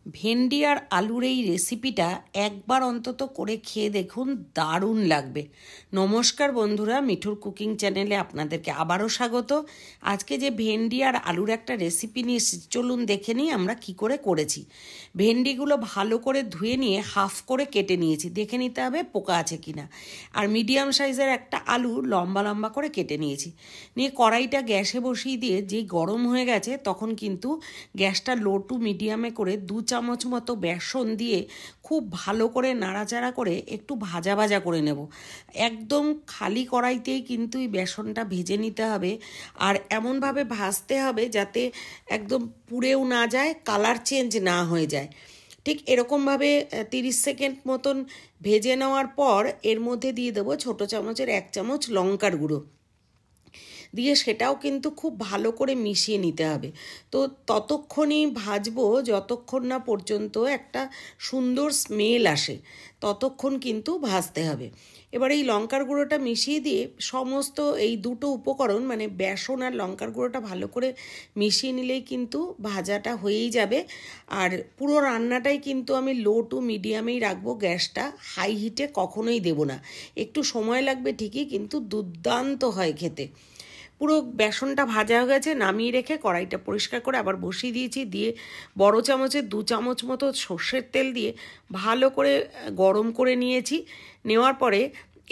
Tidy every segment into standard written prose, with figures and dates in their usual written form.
ভেন্ডি আর আলুর এই রেসিপিটা একবার অন্তত করে খেয়ে দেখুন, দারুণ লাগবে। নমস্কার বন্ধুরা, মিঠুর কুকিং চ্যানেলে আপনাদেরকে আবারও স্বাগত। আজকে যে ভেন্ডি আর আলুর একটা রেসিপি নিয়ে চলুন দেখে নিই আমরা কি করে করেছি। ভেন্ডিগুলো ভালো করে ধুয়ে নিয়ে হাফ করে কেটে নিয়েছি, দেখে নিতে হবে পোকা আছে কিনা। আর মিডিয়াম সাইজের একটা আলু লম্বা লম্বা করে কেটে নিয়েছি। নিয়ে কড়াইটা গ্যাসে বসিয়ে দিয়ে যেই গরম হয়ে গেছে তখন কিন্তু গ্যাসটা লো টু মিডিয়ামে করে 2 চামচ মতো বেসন দিয়ে খুব ভালো করে নাড়াচাড়া করে একটু ভাজা ভাজা করে নেব। একদম খালি কড়াইতেই কিন্তু এই বেসনটা ভেজে নিতে হবে, আর এমনভাবে ভাজতে হবে যাতে একদম পুড়েও না যায়, কালার চেঞ্জ না হয়ে যায়। ঠিক এরকমভাবে 30 সেকেন্ড মতন ভেজে নেওয়ার পর এর মধ্যে দিয়ে দেবো ছোটো চামচের 1 চামচ লঙ্কার গুঁড়ো দিয়ে সেটাও কিন্তু খুব ভালো করে মিশিয়ে নিতে হবে। তো ততক্ষণই ভাজবো যতক্ষণ না পর্যন্ত একটা সুন্দর স্মেল আসে, ততক্ষণ কিন্তু ভাজতে হবে। এবার এই লঙ্কার গুঁড়োটা মিশিয়ে দিয়ে সমস্ত এই দুটো উপকরণ মানে বেসন আর লঙ্কার গুঁড়োটা ভালো করে মিশিয়ে নিলেই কিন্তু ভাজাটা হয়েই যাবে। আর পুরো রান্নাটাই কিন্তু আমি লো টু মিডিয়ামেই রাখবো, গ্যাসটা হাই হিটে কখনোই দেব না। একটু সময় লাগবে ঠিকই, কিন্তু দুর্দান্ত হয় খেতে। পুরো বেসনটা ভাজা হয়ে গেছে, নামিয়ে রেখে কড়াইটা পরিষ্কার করে আবার বসিয়ে দিয়েছি। দিয়ে বড় চামচের 2 চামচ মতো সর্ষের তেল দিয়ে ভালো করে গরম করে নিয়েছি। নেওয়ার পরে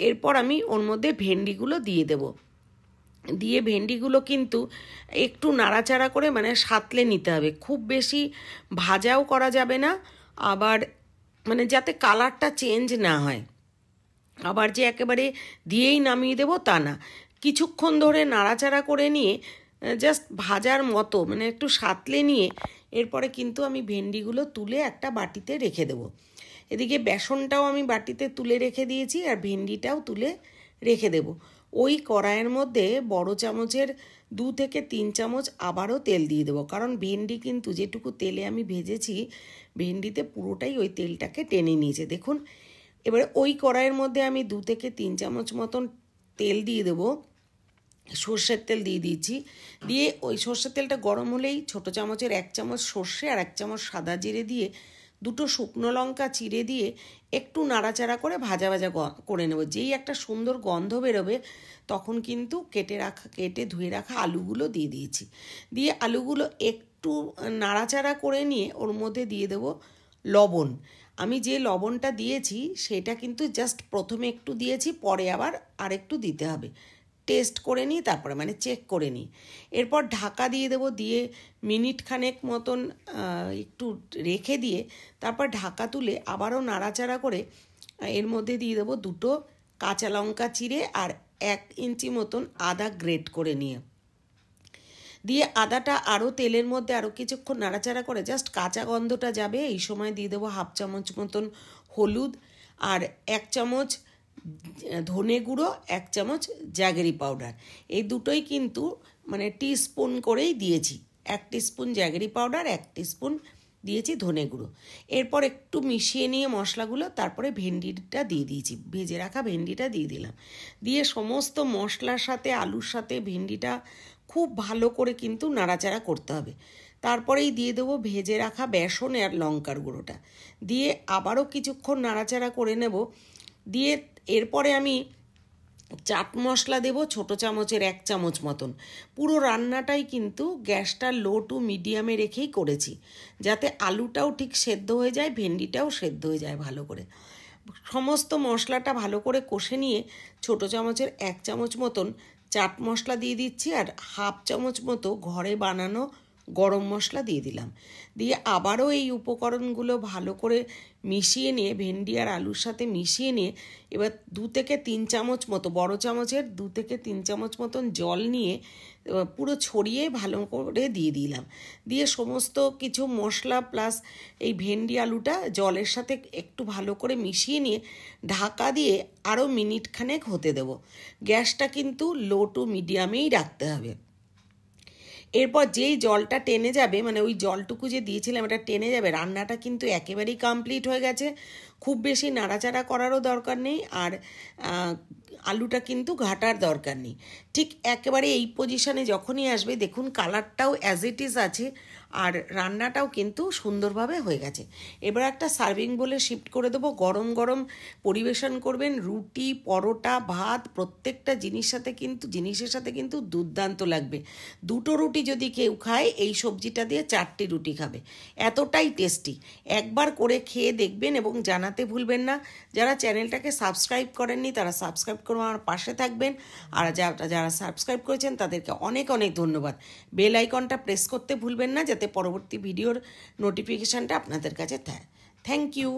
এরপর আমি ওর মধ্যে ভেন্ডিগুলো দিয়ে দেব। দিয়ে ভেন্ডিগুলো কিন্তু একটু নাড়াচাড়া করে মানে সাঁতলে নিতে হবে, খুব বেশি ভাজাও করা যাবে না, আবার মানে যাতে কালারটা চেঞ্জ না হয়। আবার যে একেবারে দিয়েই নামিয়ে দেবো তা না, কিছুক্ষণ ধরে নাড়াচাড়া করে নিয়ে জাস্ট ভাজার মতো মানে একটু সাঁতলে নিয়ে এরপরে কিন্তু আমি ভেন্ডিগুলো তুলে একটা বাটিতে রেখে দেবো। এদিকে বেসনটাও আমি বাটিতে তুলে রেখে দিয়েছি আর ভেন্ডিটাও তুলে রেখে দেব। ওই কড়াইয়ের মধ্যে বড় চামচের 2 থেকে 3 চামচ আবারও তেল দিয়ে দেবো, কারণ ভেন্ডি কিন্তু যেটুকু তেলে আমি ভেজেছি ভেন্ডিতে পুরোটাই ওই তেলটাকে টেনে নিয়েছে দেখুন। এবারে ওই কড়াইয়ের মধ্যে আমি 2 থেকে 3 চামচ মতন তেল দিয়ে দেবো, সর্ষের তেল দিয়ে দিয়েছি। দিয়ে ওই সর্ষের তেলটা গরম হলেই ছোটো চামচের 1 চামচ সর্ষে আর 1 চামচ সাদা জিরে দিয়ে 2টো শুকনো লঙ্কা চিড়ে দিয়ে একটু নাড়াচাড়া করে ভাজা ভাজা করে নেব। যেই একটা সুন্দর গন্ধ বেরোবে তখন কিন্তু কেটে ধুয়ে রাখা আলুগুলো দিয়ে দিয়েছি। দিয়ে আলুগুলো একটু নাড়াচাড়া করে নিয়ে ওর মধ্যে দিয়ে দেবো লবণ। আমি যে লবণটা দিয়েছি সেটা কিন্তু জাস্ট প্রথমে একটু দিয়েছি, পরে আবার আরেকটু দিতে হবে। টেস্ট করে নিই, তারপরে মানে চেক করে নিই। এরপর ঢাকা দিয়ে দেবো, দিয়ে মিনিট খানেক মতন একটু রেখে দিয়ে তারপর ঢাকা তুলে আবারও নাড়াচাড়া করে এর মধ্যে দিয়ে দেবো 2টো কাঁচা লঙ্কা চিড়ে আর 1 ইঞ্চি মতন আদা গ্রেট করে নিয়ে। দিয়ে আদাটা আরও তেলের মধ্যে আরও কিছুক্ষণ নাড়াচাড়া করে জাস্ট কাঁচা গন্ধটা যাবে, এই সময় দিয়ে দেবো 1/2 চামচ মতন হলুদ আর 1 চামচ ধনে গুঁড়ো, 1 চামচ জ্যাগেরি পাউডার। এই দুটোই কিন্তু মানে টিস্পুন করেই দিয়েছি, 1 টিস্পুন জ্যাগেরি পাউডার, 1 টিস্পুন দিয়েছি ধনে গুঁড়ো। এরপর একটু মিশিয়ে নিয়ে মশলাগুলো তারপরে ভেন্ডিটা দিয়ে দিয়েছি, ভেজে রাখা ভেন্ডিটা দিয়ে দিলাম। দিয়ে সমস্ত মশলার সাথে আলুর সাথে ভেন্ডিটা খুব ভালো করে কিন্তু নাড়াচাড়া করতে হবে। তারপরেই দিয়ে দেবো ভেজে রাখা বেসন আর লঙ্কার গুঁড়োটা, দিয়ে আবারও কিছুক্ষণ নাড়াচাড়া করে নেব। দিয়ে এরপরে আমি চাট মশলা দেবো ছোটো চামচের 1 চামচ মতন। পুরো রান্নাটাই কিন্তু গ্যাসটা লো টু মিডিয়ামে রেখেই করেছি, যাতে আলুটাও ঠিক সেদ্ধ হয়ে যায়, ভেন্ডিটাও সেদ্ধ হয়ে যায় ভালো করে। সমস্ত মশলাটা ভালো করে কষে নিয়ে ছোটো চামচের 1 চামচ মতন চাট মশলা দিয়ে দিচ্ছি আর 1/2 চামচ মতো ঘরে বানানো গরম মশলা দিয়ে দিলাম। দিয়ে আবারও এই উপকরণগুলো ভালো করে মিশিয়ে নিয়ে ভেন্ডি আর আলুর সাথে মিশিয়ে নিয়ে এবার 2 থেকে 3 চামচ মতো বড় চামচের 2 থেকে 3 চামচ মতন জল নিয়ে পুরো ছড়িয়ে ভালো করে দিয়ে দিলাম। দিয়ে সমস্ত কিছু মশলা প্লাস এই ভেন্ডি আলুটা জলের সাথে একটু ভালো করে মিশিয়ে নিয়ে ঢাকা দিয়ে আরও মিনিট খানেক হতে দেব। গ্যাসটা কিন্তু লো টু মিডিয়ামেই রাখতে হবে। এরপর যেই জলটা টেনে যাবে মানে ওই জলটুকু যে দিয়েছিলাম এটা টেনে যাবে, রান্নাটা কিন্তু একেবারেই কমপ্লিট হয়ে গেছে। খুব বেশি নাড়াচাড়া করারও দরকার নেই, আর আলুটা কিন্তু ঘাটার দরকার নেই। ঠিক একেবারে এই পজিশানে যখনই আসবে দেখুন কালারটাও অ্যাজ ইট ইজ আছে, আর রান্নাটাও কিন্তু সুন্দরভাবে হয়ে গেছে। এবার একটা সার্ভিং বলে শিফট করে দেবো। গরম গরম পরিবেশন করবেন, রুটি, পরোটা, ভাত, প্রত্যেকটা জিনিসের সাথে কিন্তু দুর্দান্ত লাগবে। 2টো রুটি যদি কেউ খায় এই সবজিটা দিয়ে 4টি রুটি খাবে, এতটাই টেস্টি। একবার করে খেয়ে দেখবেন এবং জানাতে ভুলবেন না। যারা চ্যানেলটাকে সাবস্ক্রাইব করেননি তারা সাবস্ক্রাইব করে আমার পাশে থাকবেন, আর যারা সাবস্ক্রাইব করেছেন তাদেরকে অনেক অনেক ধন্যবাদ। বেল আইকনটা প্রেস করতে ভুলবেন না যাতে পরবর্তী ভিডিওর নোটিফিকেশানটা আপনাদের কাছে থাকে। Thank you.